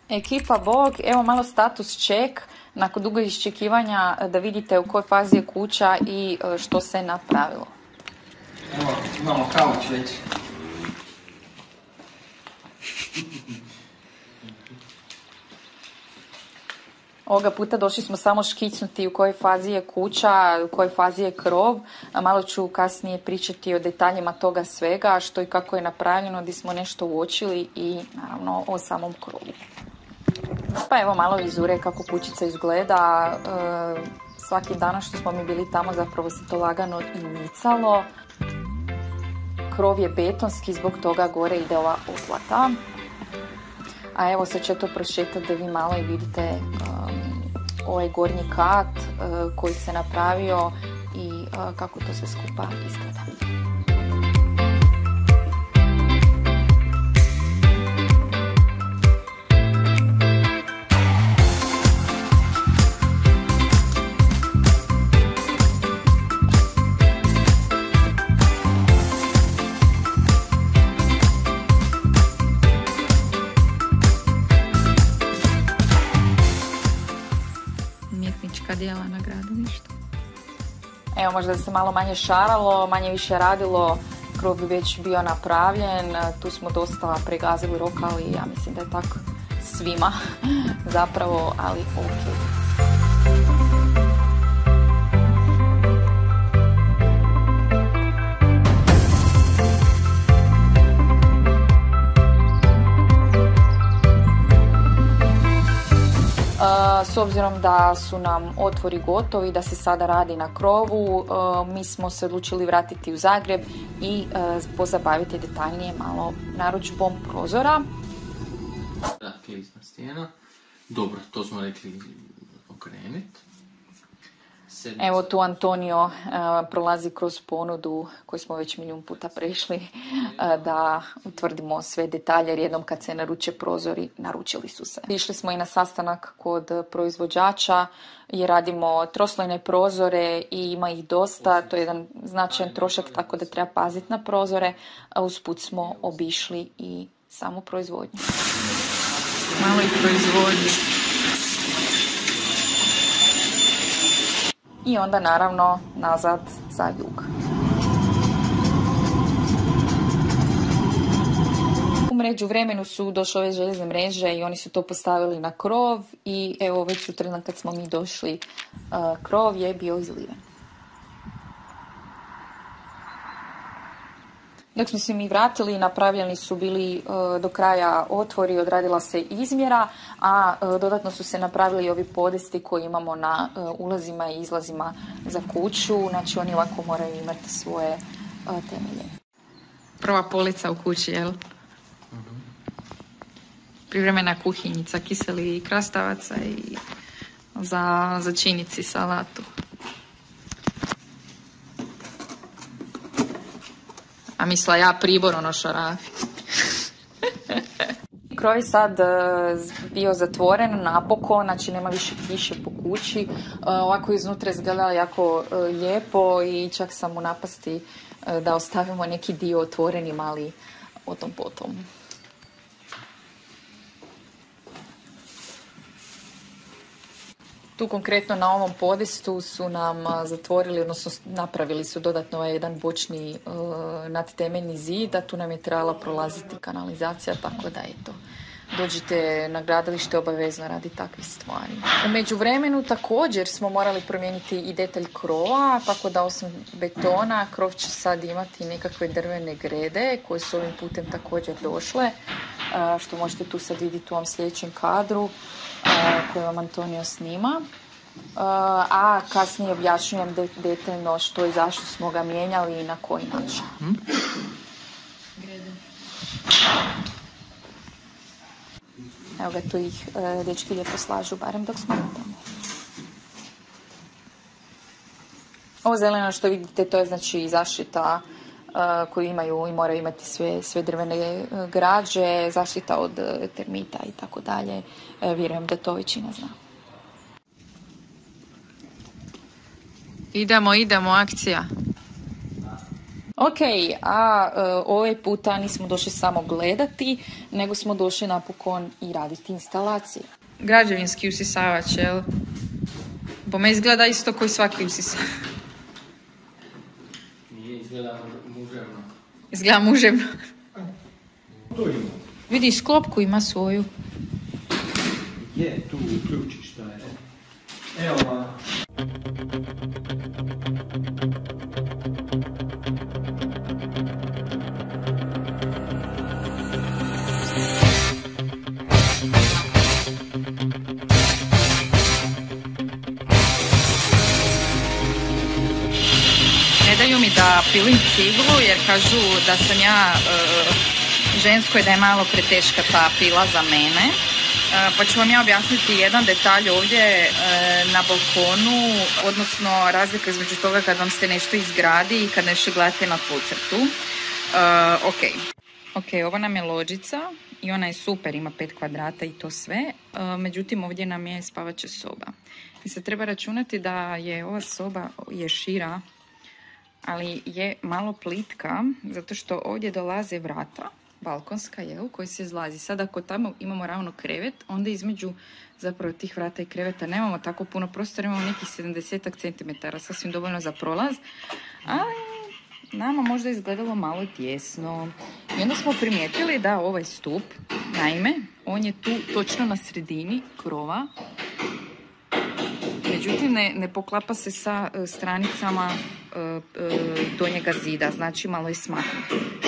Ekipa Bog, evo malo status check nakon dugo iščekivanja da vidite u kojoj fazi je kuća i što se napravilo. Evo, imamo kauč već. Ovoga puta došli smo samo škicnuti u kojoj fazi je kuća, u kojoj fazi je krov. Malo ću kasnije pričati o detaljima toga svega, što i kako je napravljeno, gdje smo nešto uočili i naravno o samom krovu. Pa evo malo vizure kako kućica izgleda. Svaki dan što smo mi bili tamo zapravo se to lagano i nicalo. Krov je betonski, zbog toga gore ide ova oplata. A evo sad ću to prošetati da vi malo i vidite ovaj gornji kat koji se napravio i kako to sve skupa izgleda. Dijela na gradilištu. Evo, možda se malo manje šaralo, manje više radilo, krov bi već bio napravljen, tu smo dosta pregazili rok, ali ja mislim da je tako svima zapravo, ali ok. S obzirom da su nam otvori gotovi, da se sada radi na krovu, mi smo se odlučili vratiti u Zagreb i pozabaviti detaljnije malo narudžbom prozora. Klizna stijena. Dobro, to smo rekli okrenuti. Evo tu Antonio prolazi kroz ponudu koju smo već milijun puta prešli da utvrdimo sve detalje, jer jednom kad se naruče prozori, naručili su se. Išli smo i na sastanak kod proizvođača jer radimo troslojne prozore i ima ih dosta, to je jedan značajan trošak, tako da treba paziti na prozore, a usput smo obišli i samu proizvodnju. Malo i proizvodnju. I onda naravno nazad za jug. U međuvremenu su došle ove željezne mreže i oni su to postavili na krov i evo već sutradan kad smo mi došli krov je bio izliven. Dok smo se mi vratili, napravljeni su bili do kraja otvori, odradila se izmjera, a dodatno su se napravili ovi podesti koji imamo na ulazima i izlazima za kuću. Znači oni ovako moraju imati svoje temelje. Prva polica u kući, jel? Privremena kuhinjica, kiseli krastavaca i za činici salatu. A mislila ja pribor ono šarafi. Krov je sad bio zatvoren napokon, znači nema više kiše po kući. Ovako iznutra izgleda jako lijepo i čak sam u napasti da ostavimo neki dio otvorenim, ali o tom potom. Tu konkretno na ovom podestu su nam zatvorili, odnosno napravili su dodatno jedan bočni nadtemeljni zid, a tu nam je trebala prolaziti kanalizacija, tako da eto, dođite na gradilište obavezno radi takvih stvari. U međuvremenu također smo morali promijeniti i detalj krova, tako da osim betona krov će sad imati nekakve drvene grede koje su ovim putem također došle, što možete tu sad vidjeti u ovom sljedećem kadru koji vam Antonio snima. A kasnije objašnjujem detaljno što i zašto smo ga mijenjali i na koji način. Evo ga, tu ih dečki lijepo slažu, barem dok smo tamo. Ovo zeleno što vidite, to je znači zaštita koju imaju i moraju imati sve drvene građe, zaštita od termita i tako dalje. Vjerujem da to većina zna. Idemo, akcija. Ok, a ovaj puta nismo došli samo gledati, nego smo došli napokon i raditi instalacije. Građevinski usisavač, jel? Po me izgleda isto koji svaki usisavač. Nije, izgleda muževno. Izgleda muževno. To ima. Vidi, sklopku ima svoju. Je, tu uključiš šta je. Evo ma. Ne daju mi da pilim ciglu jer kažu da sam ja žensko i da je malo preteška ta pila za mene. Pa ću vam ja objasniti jedan detalj ovdje na balkonu, odnosno razlika između toga kad vam se nešto izgradi i kad nešto gledate na podcrtu. Ok, ova nam je lođica i ona je super, ima 5 kvadrata i to sve. Međutim, ovdje nam je spavaća soba. I sad treba računati da je ova soba je šira, ali je malo plitka, zato što ovdje dolaze vrata, balkonska, jel, koji se izlazi. Sad ako tamo imamo ravno krevet, onda između zapravo tih vrata i kreveta nemamo tako puno prostora, imamo nekih 70 cm, sasvim dovoljno za prolaz, ali nama možda izgledalo malo tjesno. I onda smo primijetili da ovaj stup, naime, on je tu točno na sredini krova, međutim ne poklapa se sa stranicama donjega zida, znači malo je smaknut.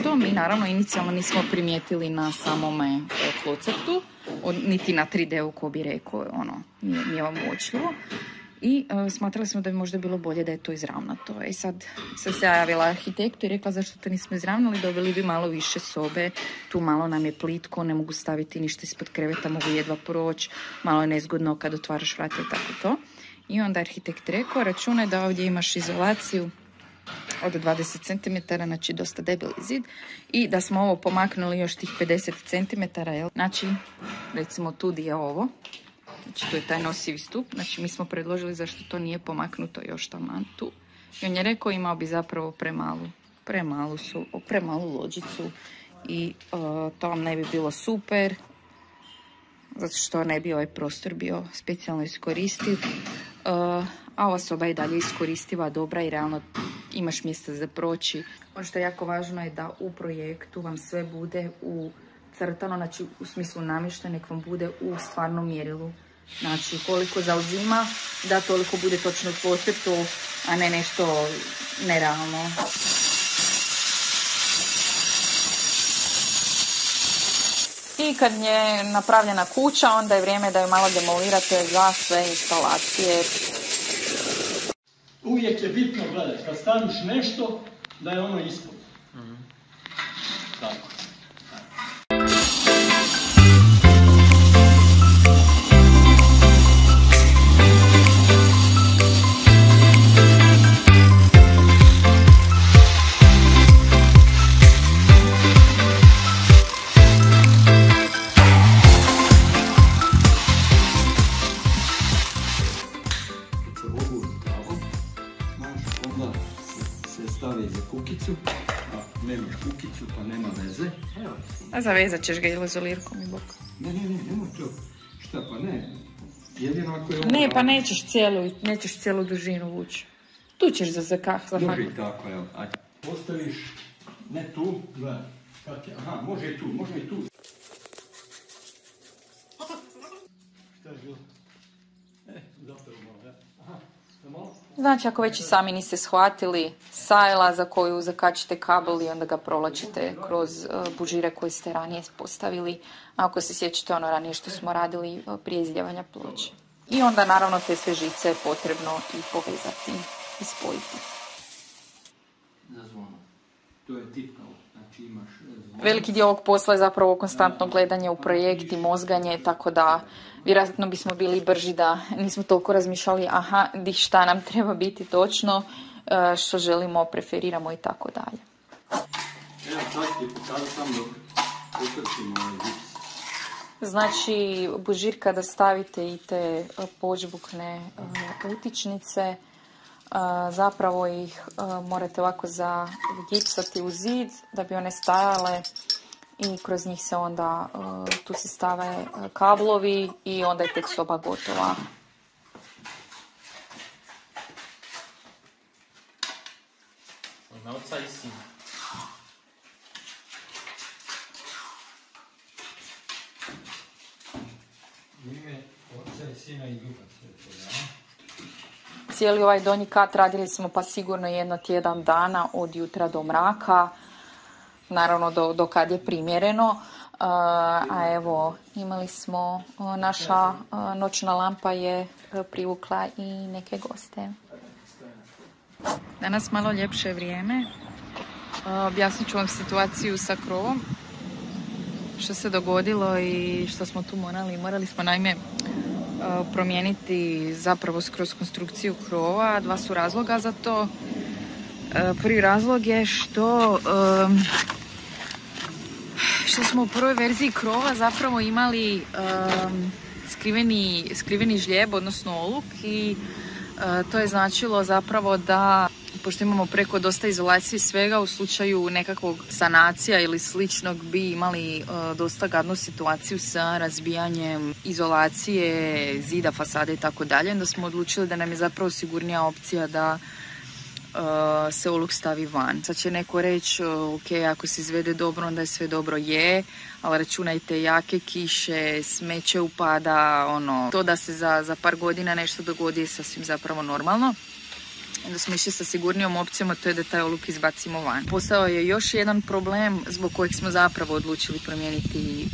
Što mi naravno inicijalno nismo primijetili na samome tlocrtu, niti na 3D-u, ko bi rekao, nije vam uočljivo. I smatrali smo da bi možda bilo bolje da je to izravnato. I sad sam se javila arhitektu i rekla zašto to nismo izravnali, dobili bi malo više sobe, tu malo nam je plitko, ne mogu staviti ništa ispod kreveta, mogu jedva proći, malo je nezgodno kad otvaraš vrata i tako to. I onda arhitekt rekao, računaj da ovdje imaš izolaciju od 20 cm, znači dosta debeli zid, i da smo ovo pomaknuli još tih 50 cm, jel? Znači, recimo tu di je ovo, znači tu je taj nosivi stup, znači mi smo predložili zašto to nije pomaknuto još taman tu. I on je rekao imao bi zapravo premalu lođicu i to vam ne bi bilo super, zato što ne bi ovaj prostor bio specijalno iskoristiv, a ova soba je dalje iskoristiva, dobra i realno imaš mjesta za proći. Ono što je jako važno je da u projektu vam sve bude ucrtano, znači u smislu namještaj, nek vam bude u stvarnom mjerilu. Znači koliko zauzima, da toliko bude točno u podcrtu, a ne nešto nerealno. I kad je napravljena kuća, onda je vrijeme da ju malo demolirate za sve instalacije. Uvijek je bitno gledati, kad staviš nešto, da je ono ispod. Tako. Stavi za kukicu, a nemaš kukicu pa nema veze. A zavezat ćeš ga izolirkom i bok. Ne, nemoj to. Šta pa ne? Jedino ako je ovo... Ne, pa nećeš cijelu dužinu vući. Tu ćeš za kah, za Može i tako, evo. Ajde. Postaviš, ne tu, gledaj. Aha, može i tu, može i tu. Šta je bilo? Zapravo malo, ja. Aha. Znači, ako već i sami niste shvatili, sajla za koju zakačite kabel i onda ga provlačite kroz bužire koje ste ranije postavili. Ako se sjećate ono ranije što smo radili prije izljevanja ploče. I onda naravno te sve žice je potrebno i povezati i spojiti. Za zvono. To je tipkalo, znači imaš zvono. Veliki dio ovog posla je zapravo konstantno gledanje u projekt i mozganje, tako da vjerojatno bismo bili brži da nismo toliko razmišljali di šta nam treba biti točno, što želimo, preferiramo i tako dalje. Evo, sad ti pokazam sam dobro. Ukrčimo ovaj zips. Znači, bužir kada stavite i te požbukne utičnice, zapravo ih morate ovako zagipsati u zid da bi one stajale i kroz njih se onda, tu se stave kablovi i onda je tek soba gotova. Ima oca i sina. Ime Oca i Sina i Duha Svetoga. Cijeli ovaj donji kat radili smo pa sigurno jedno tjedan dana od jutra do mraka, naravno do kad je primjereno. A evo, imali smo, naša noćna lampa je privukla i neke goste. Danas malo ljepše vrijeme. Objasnit ću vam situaciju sa krovom. Što se dogodilo i što smo tu morali. Morali smo naime promijeniti zapravo skroz konstrukciju krova. Dva su razloga za to. Prvi razlog je što smo u prvoj verziji krova zapravo imali skriveni žlijeb, odnosno oluk, i to je značilo zapravo da, pošto imamo preko dosta izolacije svega, u slučaju nekakvog sanacija ili sličnog bi imali dosta gadnu situaciju sa razbijanjem izolacije, zida, fasade i tako dalje. Onda smo odlučili da nam je zapravo sigurnija opcija da se oluk stavi van. Sad će neko reći, ok, ako se izvede dobro, onda je sve dobro, je, ali računajte jake kiše, smeće upada, to da se za par godina nešto dogodi je sasvim zapravo normalno. Onda smo išli sa sigurnijom opcijom, a to je da taj oluk izbacimo van. Postao je još jedan problem zbog kojeg smo zapravo odlučili promijeniti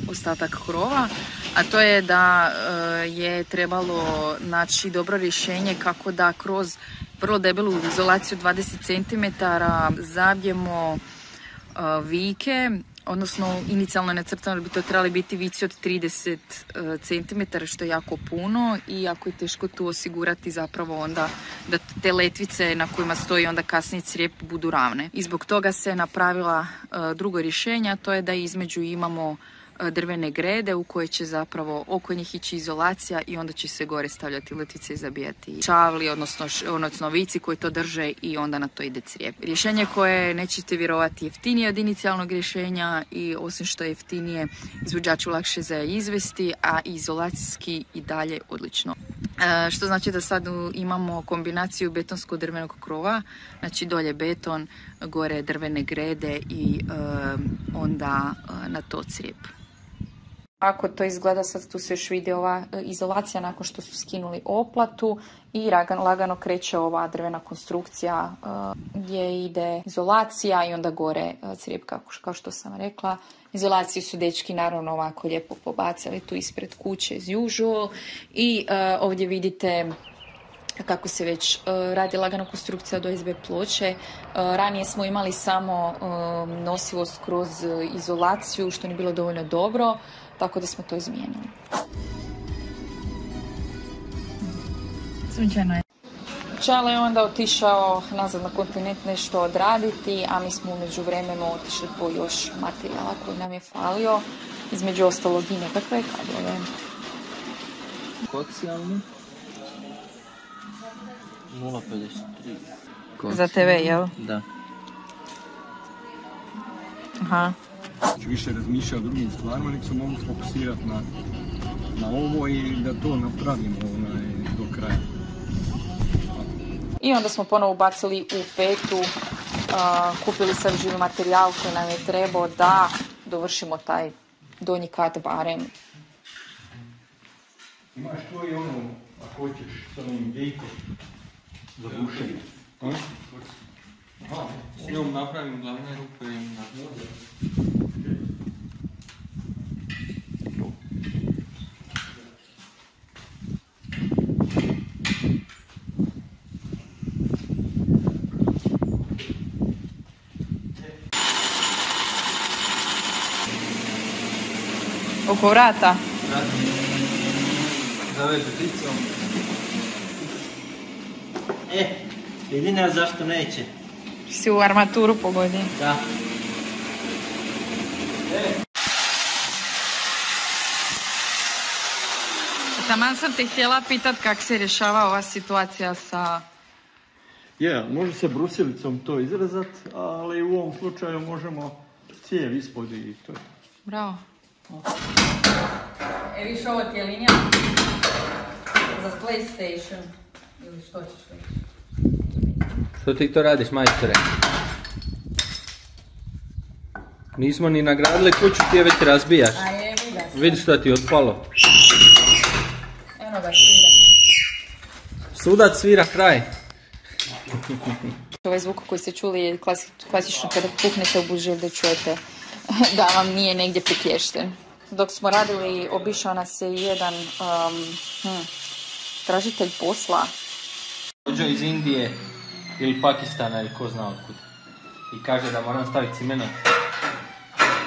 ostatak krova, a to je da je trebalo naći dobro rješenje kako da kroz vrlo debelu izolaciju 20 cm zabijemo vike, odnosno inicijalno je nacrtano da bi to trebali biti vici od 30 cm, što je jako puno i jako je teško tu osigurati zapravo onda da te letvice na kojima stoji onda kasnije crijep budu ravne. I zbog toga se napravila drugo rješenje, a to je da između imamo drvene grede u koje će zapravo oko njih ići izolacija i onda će se gore stavljati letvice i zabijati čavli, odnosno vici koji to drže i onda na to ide crijep. Rješenje koje nećete vjerovati jeftinije od inicijalnog rješenja i osim što je jeftinije, izvođaču lakše za izvesti, a izolacijski i dalje odlično. Što znači da sad imamo kombinaciju betonsko-drvenog krova, znači dolje beton, gore drvene grede i onda na to crijep. Ako to izgleda, sad tu se još vidi ova izolacija nakon što su skinuli oplatu i lagano kreće ova drvena konstrukcija gdje ide izolacija i onda gore crijep, kao što sam rekla. Izolaciju su dečki naravno ovako lijepo pobacali tu ispred kuće as usual i ovdje vidite kako se već radi lagano konstrukcija do OSB ploče. Ranije smo imali samo nosivost kroz izolaciju, što nije bilo dovoljno dobro, tako da smo to izmijenili. Sunčano je. Čale je onda otišao nazad na kontinent nešto odraditi, a mi smo umeđu vremenu otišli po još materijala koji nam je falio, između ostalog i nekakve kablove. Koksijalni 0,53. Za TV, jel? Da. Aha. Više razmišljao o drugim stvarima, nek se mogu fokusirati na ovo i da to napravimo do kraja. I onda smo ponovo ubacili u petu, kupili sad živi materijal koji nam je trebao da dovršimo taj donji kat barem. Imaš to i ako hoćeš, s onim gejkom za bušenje. S njom napravim glavne rupe i onda... Oko vrata? Zove peticom. Jedina zašto neće? Si u armaturu pogodi. Da. Taman sam te htjela pitat kako se rješava ova situacija sa Je, može se brusilicom to izrezat, ali u ovom slučaju možemo cijev ispod i to je. Bravo. Viš, ovo ti je linija za PlayStation. Ili što ćeš reći? Što ti to radiš, majstore? Nismo ni nagradili kuću, ti je već razbijaš. A je, vidiš. Vidiš što ti je otpalo. Eno ga svira. Sudac svira kraj. Ovaj zvuk koji ste čuli je klasično kada puknete u bužilj da čujete da vam nije negdje priklješten. Dok smo radili, obišao nas je jedan tražitelj posla. Dođo iz Indije ili Pakistana ili ko zna otkud. I kaže da moram staviti cimenat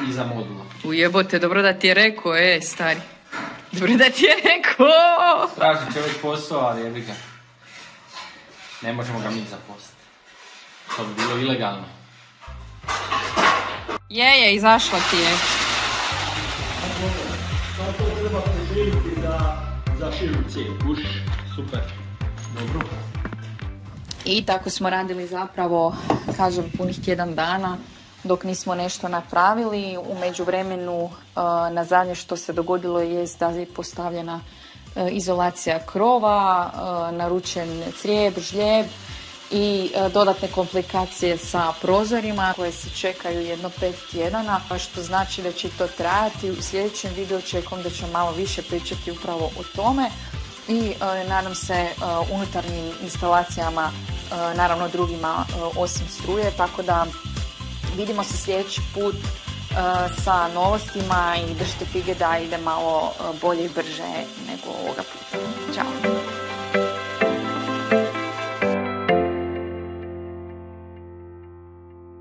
iza modula. Ujebote, dobro da ti je rekao, stari. Dobro da ti je rekao. Traži čovjek posao, ali jebi ga. Ne možemo ga mi zaposliti. To bi bilo ilegalno. Je, izašla ti je. Zato treba preživiti da zaširu cijev. Super. Dobro. I tako smo radili zapravo, kažem, punih tjedan dana dok nismo nešto napravili. U međuvremenu na zadnje što se dogodilo je da je postavljena izolacija krova, naručen crijep, žljeb i dodatne komplikacije sa prozorima koje se čekaju jedno 5 tjedana, što znači da će to trajati. U sljedećem videu očekujem da ću malo više pričati upravo o tome i nadam se unutarnjim instalacijama, naravno drugima osim struje, tako da vidimo se sljedeći put sa novostima i držite fige da ide malo bolje i brže nego ovoga puta. Ćao!